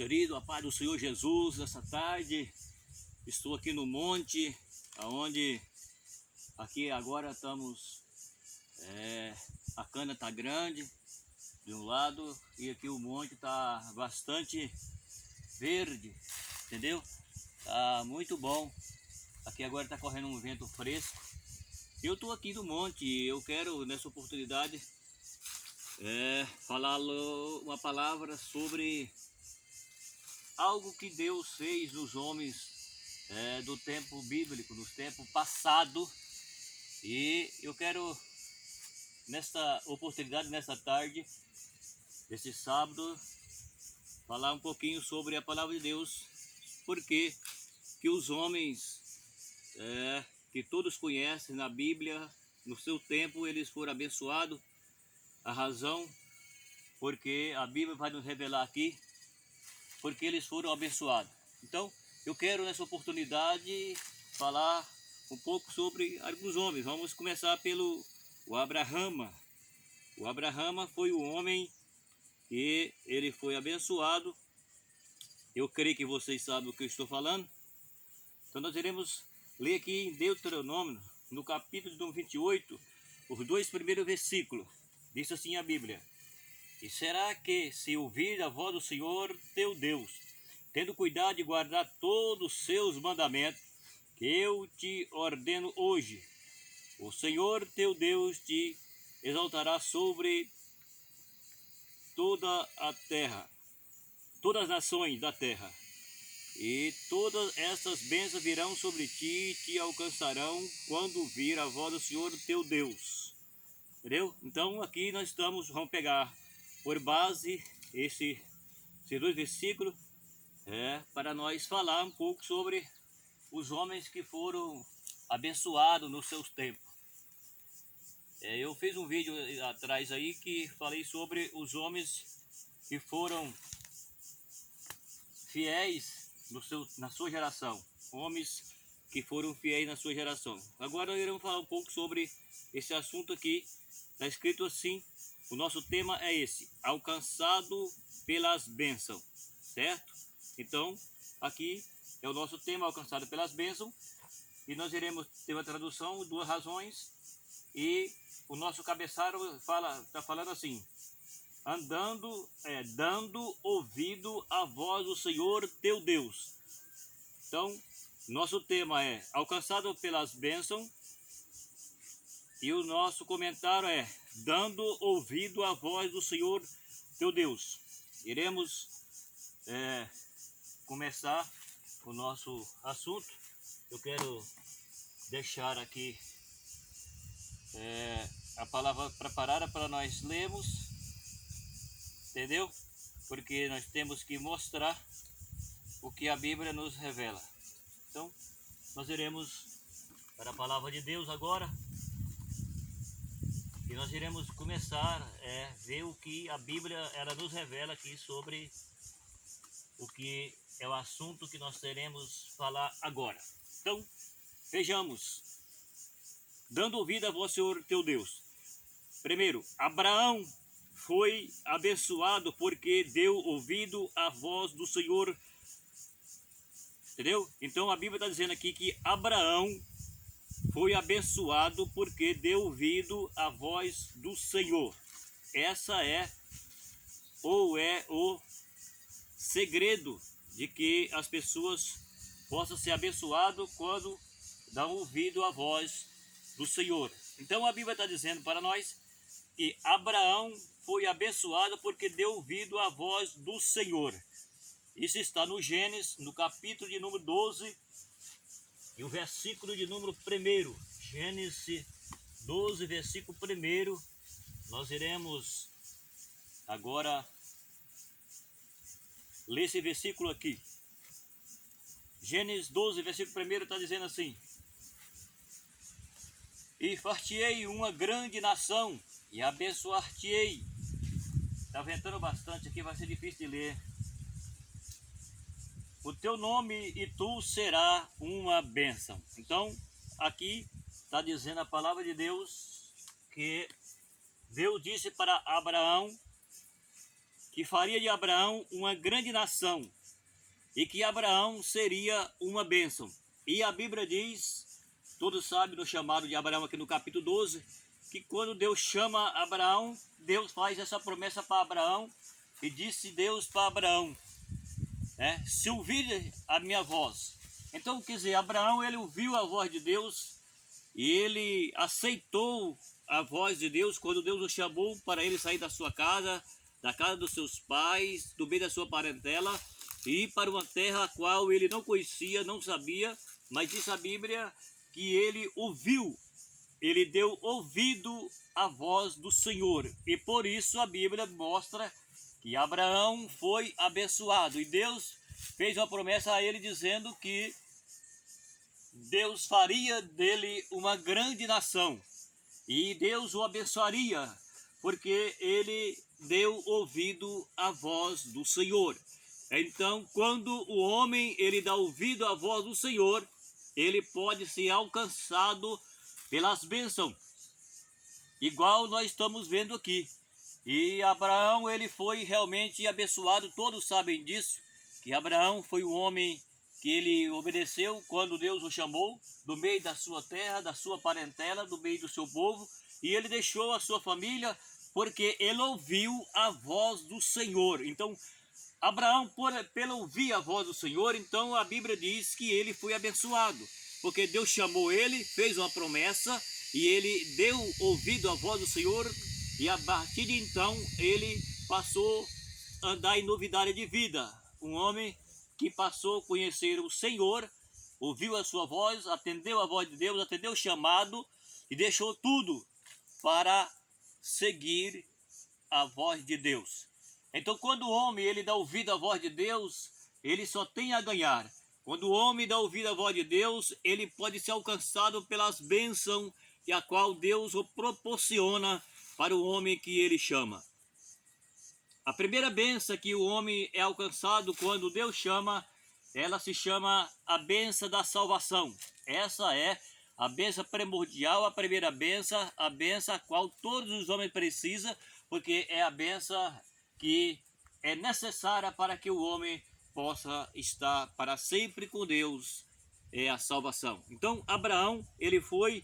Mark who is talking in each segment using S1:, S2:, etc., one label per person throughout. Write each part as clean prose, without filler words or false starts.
S1: queridos, a paz do Senhor Jesus. Nessa tarde estou aqui no monte, onde aqui agora estamos, a cana está grande de um lado e aqui o monte está bastante verde, entendeu? Tá muito bom. Aqui agora está correndo um vento fresco. Eu estou aqui no monte e eu quero nessa oportunidade falar uma palavra sobre algo que Deus fez nos homens do tempo bíblico, no tempo passado. E eu quero nesta oportunidade, nessa tarde, desse sábado, falar um pouquinho sobre a palavra de Deus, porque que os homens que todos conhecem na Bíblia, no seu tempo eles foram abençoados. A razão porque a Bíblia vai nos revelar aqui porque eles foram abençoados. Então eu quero nessa oportunidade falar um pouco sobre alguns homens. Vamos começar pelo Abraão. O Abraão foi o homem que ele foi abençoado. Eu creio que vocês sabem o que eu estou falando. Então nós iremos ler aqui em Deuteronômio, no capítulo número 28, os 2 primeiros versículos. Diz assim a Bíblia: E será que, se ouvir a voz do Senhor teu Deus, tendo cuidado de guardar todos os seus mandamentos, que eu te ordeno hoje, o Senhor teu Deus te exaltará sobre toda a terra, todas as nações da terra, e todas essas bênçãos virão sobre ti e te alcançarão quando ouvir a voz do Senhor teu Deus. Entendeu? Então aqui nós vamos pegar por base esses 2 versículos para nós falar um pouco sobre os homens que foram abençoados nos seus tempos. Eu fiz um vídeo atrás aí que falei sobre os homens que foram fiéis na sua geração, homens que foram fiéis na sua geração. Agora nós iremos falar um pouco sobre esse assunto aqui. Está escrito assim, o nosso tema é esse: alcançado pelas bênçãos, certo? Então aqui é o nosso tema, alcançado pelas bênçãos, e nós iremos ter uma tradução, 2 razões, e o nosso cabeçalho está falando assim: dando ouvido à voz do Senhor teu Deus. Então nosso tema é alcançado pelas bênçãos, e o nosso comentário é dando ouvido à voz do Senhor teu Deus. Iremos começar o nosso assunto. Eu quero deixar aqui a palavra preparada para nós lermos, entendeu? Porque nós temos que mostrar o que a Bíblia nos revela. Então nós iremos para a palavra de Deus agora. E nós iremos começar a ver o que a Bíblia ela nos revela aqui sobre o que é o assunto que nós teremos falar agora. Então, vejamos. Dando ouvido à voz do Senhor teu Deus. Primeiro, Abraão foi abençoado porque deu ouvido à voz do Senhor. Entendeu? Então a Bíblia está dizendo aqui que Abraão foi abençoado porque deu ouvido à voz do Senhor. Essa é o segredo de que as pessoas possam ser abençoadas quando dão ouvido à voz do Senhor. Então a Bíblia está dizendo para nós que Abraão foi abençoado porque deu ouvido à voz do Senhor. Isso está no Gênesis, no capítulo de número 12, e o versículo de número 1, Gênesis 12, versículo 1, nós iremos agora ler esse versículo aqui. Gênesis 12, versículo 1 está dizendo assim: E far-te-ei uma grande nação, e abençoar-te-ei. Está ventando bastante aqui, vai ser difícil de ler. O teu nome e tu será uma bênção. Então, aqui está dizendo a palavra de Deus que Deus disse para Abraão que que faria de Abraão uma grande nação e que Abraão seria uma bênção. E a Bíblia diz, todos sabem no chamado de Abraão aqui no capítulo 12, que quando Deus chama Abraão, Deus faz essa promessa para Abraão e disse Deus para Abraão, se ouvir a minha voz. Então, quer dizer, Abraão ele ouviu a voz de Deus e ele aceitou a voz de Deus quando Deus o chamou para ele sair da sua casa, da casa dos seus pais, do meio da sua parentela, e ir para uma terra a qual ele não conhecia, não sabia, mas diz a Bíblia que ele ouviu, ele deu ouvido à voz do Senhor. E por isso a Bíblia mostra que Abraão foi abençoado. E Deus fez uma promessa a ele dizendo que Deus faria dele uma grande nação. E Deus o abençoaria, porque ele deu ouvido à voz do Senhor. Então, quando o homem ele dá ouvido à voz do Senhor, ele pode ser alcançado pelas bênçãos, igual nós estamos vendo aqui. E Abraão ele foi realmente abençoado, todos sabem disso, que Abraão foi um homem que ele obedeceu quando Deus o chamou, do meio da sua terra, da sua parentela, do meio do seu povo, e ele deixou a sua família, porque ele ouviu a voz do Senhor. Então, Abraão, pelo ouvir a voz do Senhor, então a Bíblia diz que ele foi abençoado, porque Deus chamou ele, fez uma promessa, e ele deu ouvido à voz do Senhor, e a partir de então, ele passou a andar em novidade de vida. Um homem que passou a conhecer o Senhor, ouviu a sua voz, atendeu a voz de Deus, atendeu o chamado e deixou tudo para seguir a voz de Deus. Então, quando o homem ele dá ouvido à voz de Deus, ele só tem a ganhar. Quando o homem dá ouvido à voz de Deus, ele pode ser alcançado pelas bênçãos que a qual Deus o proporciona para o homem que ele chama. A primeira bênção que o homem é alcançado quando Deus chama, ela se chama a bênção da salvação. Essa é a bênção primordial, a primeira bênção, a bênção a qual todos os homens precisam, porque é a bênção que é necessária para que o homem possa estar para sempre com Deus, é a salvação. Então, Abraão, ele foi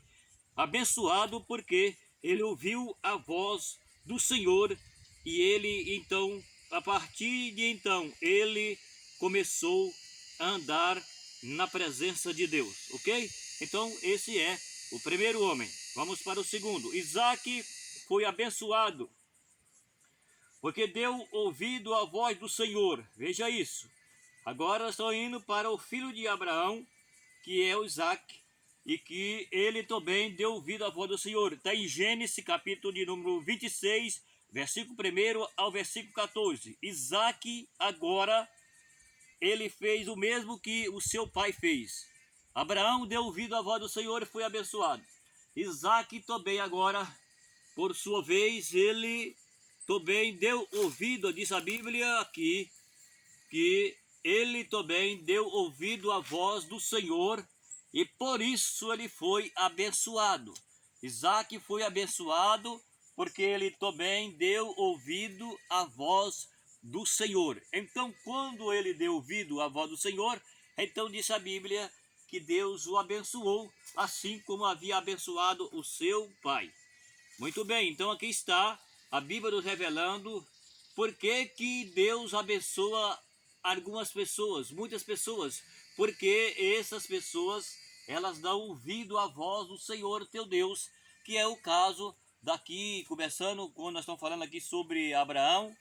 S1: abençoado porque ele ouviu a voz do Senhor e ele, então, a partir de então, ele começou a andar na presença de Deus, ok? Então, esse é o primeiro homem. Vamos para o segundo. Isaac foi abençoado porque deu ouvido à voz do Senhor. Veja isso. Agora estou indo para o filho de Abraão, que é o Isaac, e que ele também deu ouvido à voz do Senhor. Está em Gênesis, capítulo de número 26, versículo 1 ao versículo 14. Isaac agora, ele fez o mesmo que o seu pai fez. Abraão deu ouvido à voz do Senhor e foi abençoado. Isaac também agora, por sua vez, ele também deu ouvido, diz a Bíblia aqui, que ele também deu ouvido à voz do Senhor e por isso ele foi abençoado. Isaac foi abençoado porque ele também deu ouvido à voz do Senhor. Então, quando ele deu ouvido à voz do Senhor, então diz a Bíblia que Deus o abençoou, assim como havia abençoado o seu pai. Muito bem, então aqui está a Bíblia nos revelando por que Deus abençoa algumas pessoas, muitas pessoas, porque essas pessoas, elas dão ouvido à voz do Senhor teu Deus, que é o caso daqui, começando quando nós estamos falando aqui sobre Abraão,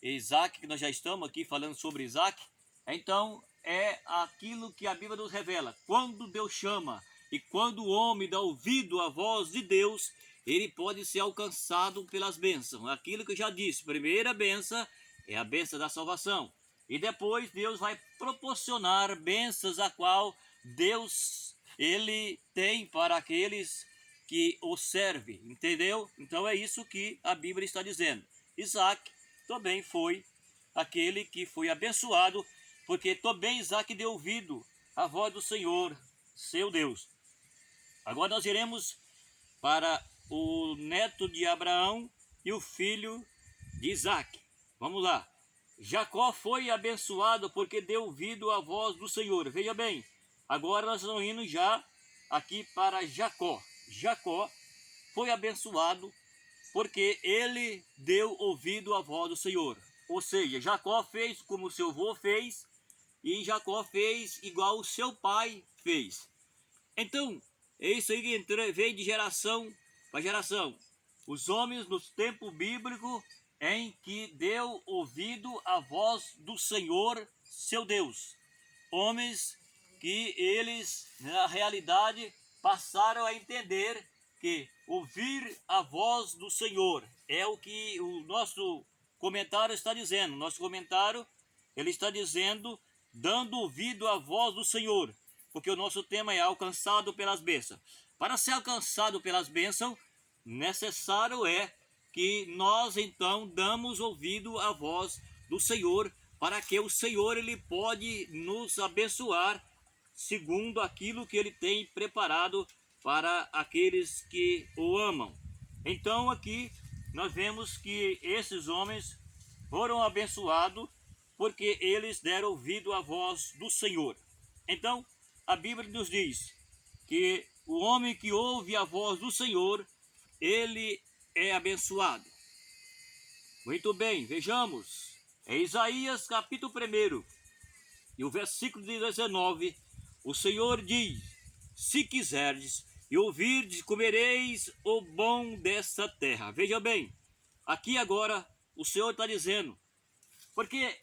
S1: Isaac, que nós já estamos aqui falando sobre Isaac. Então, é aquilo que a Bíblia nos revela. Quando Deus chama e quando o homem dá ouvido à voz de Deus, ele pode ser alcançado pelas bênçãos. Aquilo que eu já disse, primeira bênção é a bênção da salvação. E depois Deus vai proporcionar bênçãos a qual Deus, ele tem para aqueles que o servem, entendeu? Então é isso que a Bíblia está dizendo. Isaac também foi aquele que foi abençoado, porque também Isaac deu ouvido à voz do Senhor, seu Deus. Agora nós iremos para o neto de Abraão e o filho de Isaac. Vamos lá. Jacó foi abençoado porque deu ouvido à voz do Senhor. Veja bem, agora nós estamos indo já aqui para Jacó. Jacó foi abençoado porque ele deu ouvido à voz do Senhor. Ou seja, Jacó fez como seu avô fez e Jacó fez igual o seu pai fez. Então, é isso aí que veio de geração para geração. Os homens nos tempos bíblicos em que deu ouvido à voz do Senhor, seu Deus. Homens que eles, na realidade, passaram a entender que ouvir a voz do Senhor é o que o nosso comentário está dizendo. Nosso comentário, ele está dizendo, dando ouvido à voz do Senhor, porque o nosso tema é alcançado pelas bênçãos. Para ser alcançado pelas bênçãos, necessário é que nós então damos ouvido à voz do Senhor, para que o Senhor ele pode nos abençoar segundo aquilo que ele tem preparado para aqueles que o amam. Então aqui nós vemos que esses homens foram abençoados porque eles deram ouvido à voz do Senhor. Então a Bíblia nos diz que o homem que ouve a voz do Senhor, ele é abençoado. Muito bem, vejamos. É Isaías capítulo 1 e o versículo 19. O Senhor diz: se quiserdes e ouvirdes, comereis o bom desta terra. Veja bem, aqui agora o Senhor está dizendo, porque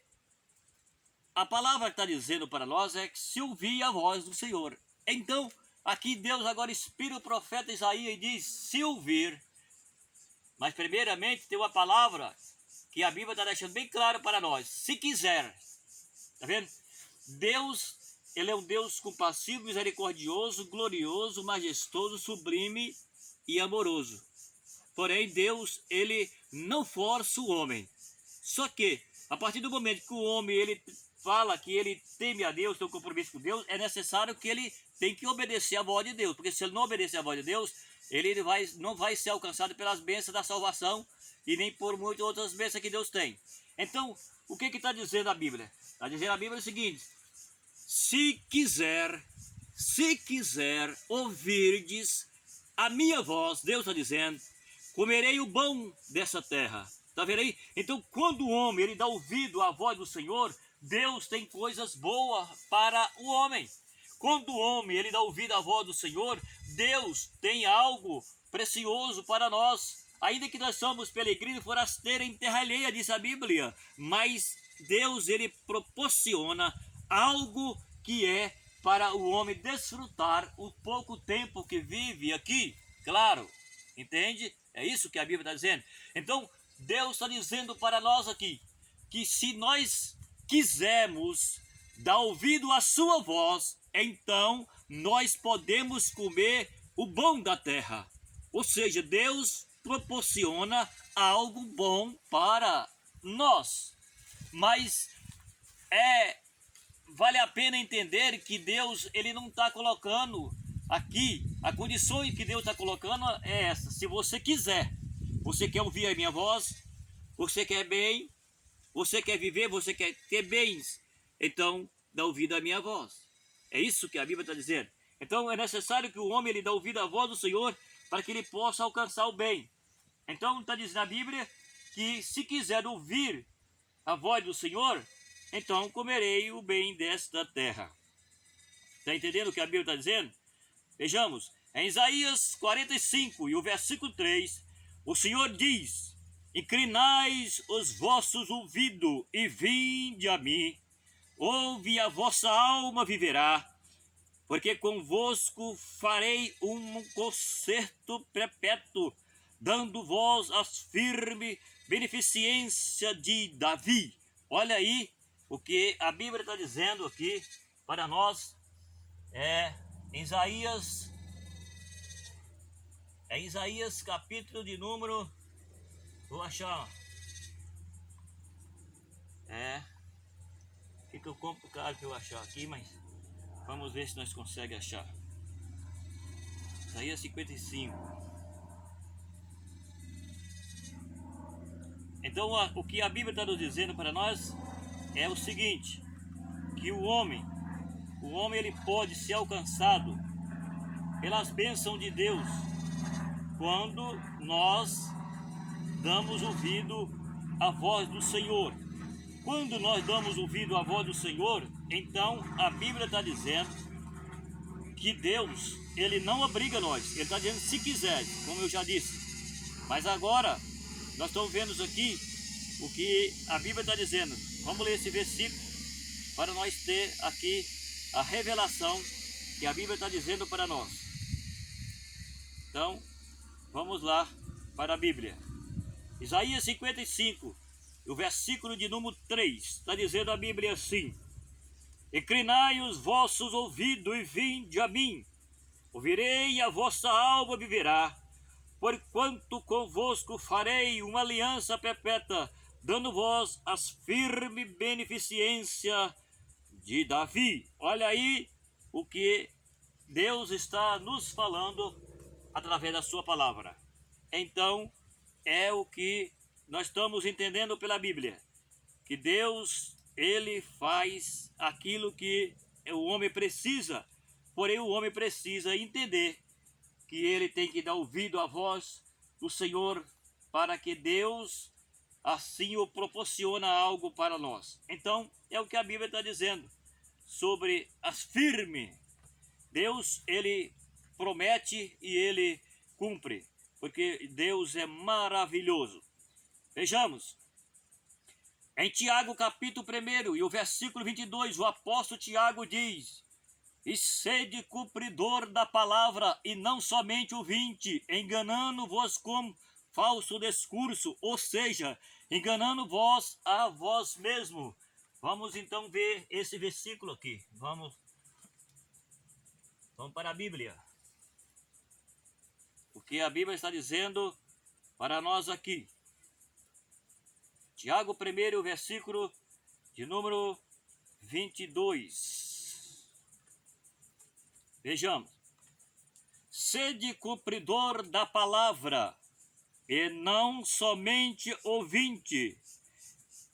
S1: a palavra que está dizendo para nós é que se ouvir a voz do Senhor. Então, aqui Deus agora inspira o profeta Isaías e diz, se ouvir. Mas primeiramente tem uma palavra que a Bíblia está deixando bem claro para nós. Se quiser. Está vendo? Deus, ele é um Deus compassivo, misericordioso, glorioso, majestoso, sublime e amoroso. Porém, Deus, ele não força o homem. Só que, a partir do momento que o homem, ele fala que ele teme a Deus, tem um compromisso com Deus, é necessário que ele tem que obedecer a voz de Deus. Porque se ele não obedecer a voz de Deus, ele não vai ser alcançado pelas bênçãos da salvação e nem por muitas outras bênçãos que Deus tem. Então, o que está dizendo a Bíblia? Está dizendo a Bíblia o seguinte: se quiser ouvirdes a minha voz, Deus está dizendo, comerei o bom dessa terra. Está vendo aí? Então, quando o homem ele dá ouvido à voz do Senhor, Deus tem coisas boas para o homem. Quando o homem ele dá ouvido à voz do Senhor, Deus tem algo precioso para nós. Ainda que nós somos peregrinos, forasteiros em terra alheia, diz a Bíblia, mas Deus ele proporciona algo que é para o homem desfrutar o pouco tempo que vive aqui. Claro, entende? É isso que a Bíblia está dizendo. Então, Deus está dizendo para nós aqui, que se nós quisermos dar ouvido à sua voz, então nós podemos comer o bom da terra. Ou seja, Deus proporciona algo bom para nós. Mas vale a pena entender que Deus ele não está colocando aqui, a condição que Deus está colocando é essa: se você quiser, você quer ouvir a minha voz, você quer bem, você quer viver, você quer ter bens, então dá ouvido à minha voz. É isso que a Bíblia está dizendo. Então é necessário que o homem ele dê ouvido à voz do Senhor para que ele possa alcançar o bem. Então está dizendo a Bíblia que se quiser ouvir a voz do Senhor, então comerei o bem desta terra. Está entendendo o que a Bíblia está dizendo? Vejamos, em Isaías 45 e o versículo 3, o Senhor diz: inclinais os vossos ouvidos e vinde a mim, ouve, a vossa alma viverá, porque convosco farei um concerto perpétuo, dando vós as firme beneficência de Davi. Olha aí o que a Bíblia está dizendo aqui para nós. Em Isaías capítulo de número, vou achar, fica complicado que eu achar aqui, mas vamos ver se nós conseguimos achar. Isaías 55. Então o que a Bíblia está nos dizendo para nós é o seguinte, que o homem ele pode ser alcançado pelas bênçãos de Deus quando nós damos ouvido à voz do Senhor. Quando nós damos ouvido à voz do Senhor, então a Bíblia está dizendo que Deus, Ele não obriga nós. Ele está dizendo se quiser, como eu já disse. Mas agora, nós estamos vendo aqui o que a Bíblia está dizendo. Vamos ler esse versículo para nós ter aqui a revelação que a Bíblia está dizendo para nós. Então, vamos lá para a Bíblia. Isaías 55, o versículo de número 3, está dizendo a Bíblia assim: inclinai os vossos ouvidos e vinde a mim, ouvirei e a vossa alma viverá, porquanto convosco farei uma aliança perpétua, dando vós as firme beneficência de Davi. Olha aí o que Deus está nos falando através da sua palavra. Então, é o que nós estamos entendendo pela Bíblia, que Deus, Ele faz aquilo que o homem precisa, porém o homem precisa entender que ele tem que dar ouvido à voz do Senhor para que Deus assim o proporciona algo para nós. Então, é o que a Bíblia está dizendo sobre as firmes. Deus, Ele promete e Ele cumpre, porque Deus é maravilhoso. Vejamos, em Tiago capítulo 1 e o versículo 22, o apóstolo Tiago diz: e sede cumpridor da palavra e não somente ouvinte, enganando-vos com falso discurso, ou seja, enganando-vos a vós mesmo. Vamos então ver esse versículo aqui. Vamos para a Bíblia. O que a Bíblia está dizendo para nós aqui. Tiago 1, versículo de número 22. Vejamos. Sede cumpridor da palavra, e não somente ouvinte,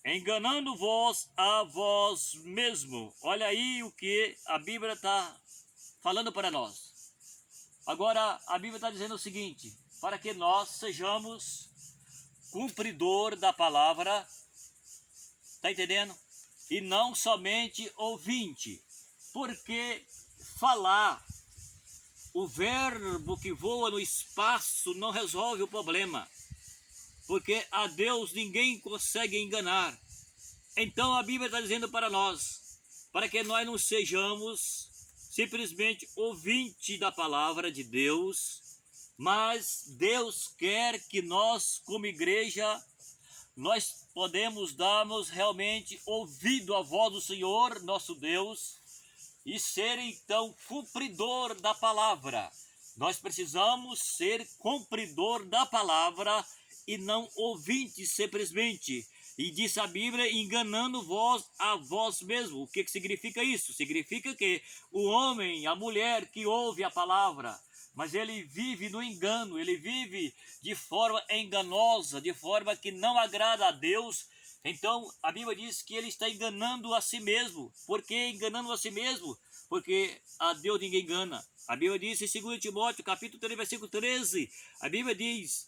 S1: enganando-vos a vós mesmo. Olha aí o que a Bíblia está falando para nós. Agora, a Bíblia está dizendo o seguinte: para que nós sejamos cumpridor da palavra, está entendendo? E não somente ouvinte, porque falar, o verbo que voa no espaço não resolve o problema, porque a Deus ninguém consegue enganar. Então a Bíblia está dizendo para nós, para que nós não sejamos simplesmente ouvinte da palavra de Deus, mas Deus quer que nós, como igreja, nós podemos darmos realmente ouvido à voz do Senhor, nosso Deus, e ser então cumpridor da palavra. Nós precisamos ser cumpridor da palavra e não ouvinte simplesmente. E diz a Bíblia, enganando vós a vós mesmo. O que significa isso? Significa que o homem, a mulher que ouve a palavra, mas ele vive no engano, ele vive de forma enganosa, de forma que não agrada a Deus. Então, a Bíblia diz que ele está enganando a si mesmo. Por que enganando a si mesmo? Porque a Deus ninguém engana. A Bíblia diz em 2 Timóteo, capítulo 3, versículo 13, a Bíblia diz: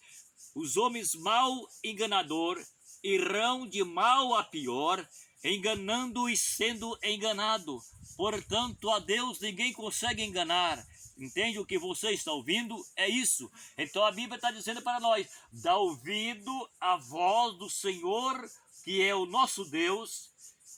S1: os homens mal enganador irão de mal a pior, enganando e sendo enganado. Portanto, a Deus ninguém consegue enganar. Entende o que você está ouvindo? É isso. Então a Bíblia está dizendo para nós: dá ouvido à voz do Senhor, que é o nosso Deus,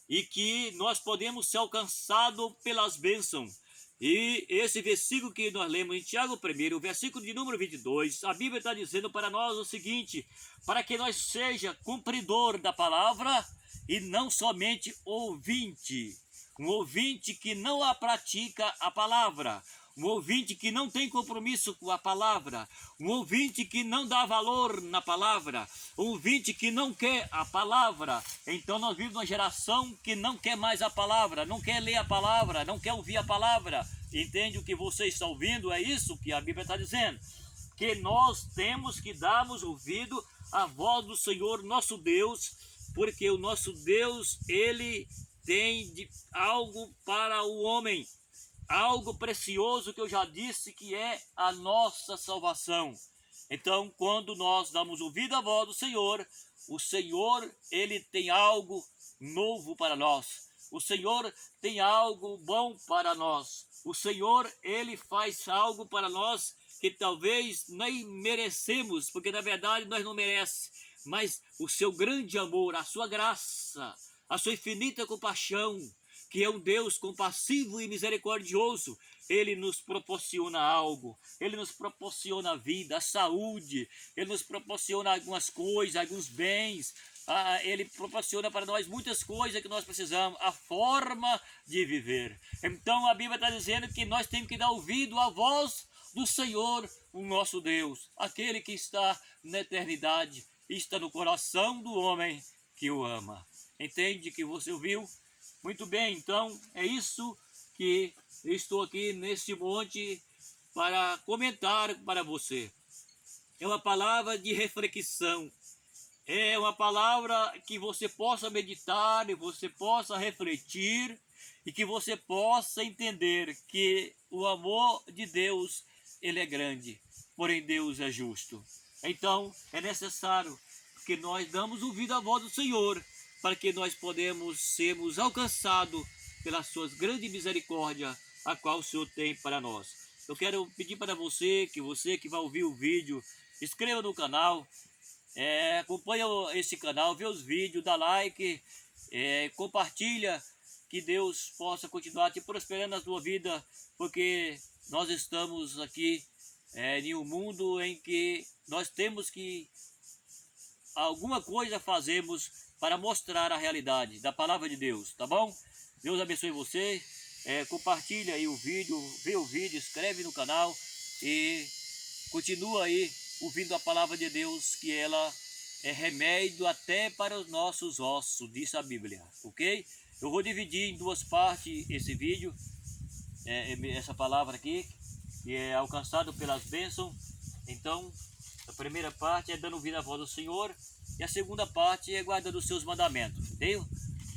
S1: e que nós podemos ser alcançados pelas bênçãos. E esse versículo que nós lemos em Tiago 1, o versículo de número 22, a Bíblia está dizendo para nós o seguinte: para que nós seja cumpridor da palavra e não somente ouvinte. Um ouvinte que não a pratica a palavra, um ouvinte que não tem compromisso com a palavra, um ouvinte que não dá valor na palavra, um ouvinte que não quer a palavra. Então nós vivemos uma geração que não quer mais a palavra, não quer ler a palavra, não quer ouvir a palavra. Entende o que você está ouvindo? É isso que a Bíblia está dizendo, que nós temos que darmos ouvido à voz do Senhor nosso Deus, porque o nosso Deus, ele tem algo para o homem, algo precioso que eu já disse que é a nossa salvação. Então, quando nós damos ouvido à voz do Senhor, o Senhor, ele tem algo novo para nós. O Senhor tem algo bom para nós. O Senhor, ele faz algo para nós que talvez nem merecemos, porque na verdade nós não merecemos, mas o seu grande amor, a sua graça, a sua infinita compaixão, que é um Deus compassivo e misericordioso, ele nos proporciona algo, ele nos proporciona a vida, a saúde, ele nos proporciona algumas coisas, alguns bens, ele proporciona para nós muitas coisas que nós precisamos, a forma de viver. Então a Bíblia está dizendo que nós temos que dar ouvido à voz do Senhor, o nosso Deus, aquele que está na eternidade, está no coração do homem que o ama. Entende que você ouviu? Muito bem, então é isso que eu estou aqui neste monte para comentar para você. É uma palavra de reflexão, é uma palavra que você possa meditar e você possa refletir e que você possa entender que o amor de Deus, ele é grande, porém Deus é justo. Então é necessário que nós damos ouvido à voz do Senhor, para que nós podemos sermos alcançados pelas suas grandes misericórdias, a qual o Senhor tem para nós. Eu quero pedir para você que vai ouvir o vídeo, inscreva no canal, acompanha esse canal, vê os vídeos, dá like, compartilha, que Deus possa continuar te prosperando na tua vida, porque nós estamos aqui em um mundo em que nós temos que alguma coisa fazemos para mostrar a realidade da palavra de Deus, tá bom? Deus abençoe você, compartilha aí o vídeo, vê o vídeo, inscreve no canal e continua aí ouvindo a palavra de Deus, que ela é remédio até para os nossos ossos, diz a Bíblia, ok? Eu vou dividir em duas partes esse vídeo, essa palavra aqui, que é alcançado pelas bênçãos. Então, a primeira parte é dando ouvido à voz do Senhor, e a segunda parte é guardando os seus mandamentos, entendeu?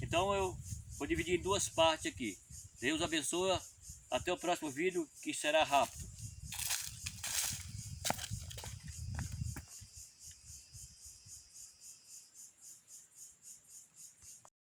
S1: Então eu vou dividir em duas partes aqui. Deus abençoe, até o próximo vídeo, que será rápido.